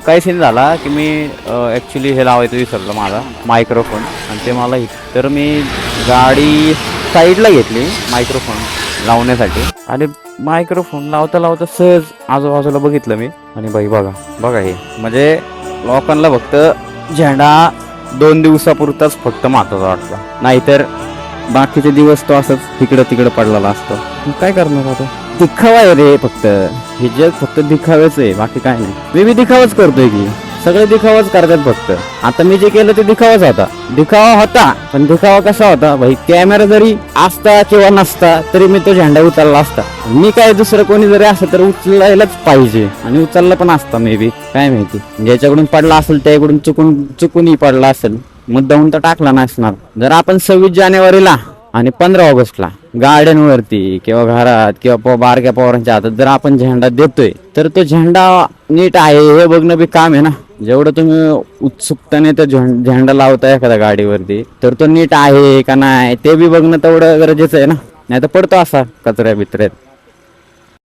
काय सीन झाला की मी ॲक्च्युली हे लावायचं विसरलो माझा मायक्रोफोन आणि ते मला तर मी गाडी साईडला घेतली मायक्रोफोन लावण्यासाठी आणि मायक्रोफोन लावता लावता सहज आजूबाजूला बघितलं मी आणि बाई बघा बघा हे म्हणजे लोकांना फक्त झेंडा 2 दिवसापुरताच फक्त महत्वाचा वाटला, नाहीतर बाकीचे दिवस तो असंच तिकडं तिकडं पडलेला असतो. काय करणार आता, दिखावा आहे रे फक्त, हे जग फक्त दिखावेच आहे, बाकी काय नाही. मी बी दिखावाच करतोय की, सगळे दिखावाच करतात फक्त. आता मी जे केलं ते दिखावाच होता, दिखावा होता. पण दिखावा कसा होता भाई, कॅमेरा जरी असता किंवा नसता तरी मी तो झेंडा उचलला असता. मी काय दुसरं कोणी जरी असं तर उचलायलाच पाहिजे आणि उचलला पण असता मे बी, काय माहिती. ज्याच्याकडून पडला असेल त्याकडून चुकूनही पडला असेल, मुद्दाहून तर टाकला नसणार. जर आपण 26 जानेवारीला आणि 15 ऑगस्टला गार्डनवरती किंवा घरात किंवा बारक्या पोरांच्या हातात जर आपण झेंडा देतोय तर तो झेंडा नीट आहे हे बघणं बी काम आहे ना. जेवढं तुम्ही उत्सुकतेने तो झेंडा लावताय एखाद्या गाडीवरती तर तो नीट आहे का नाही ते बी बघणं तेवढं गरजेचं आहे ना. नाही तर पडतो असा कचऱ्या बिचऱ्यात.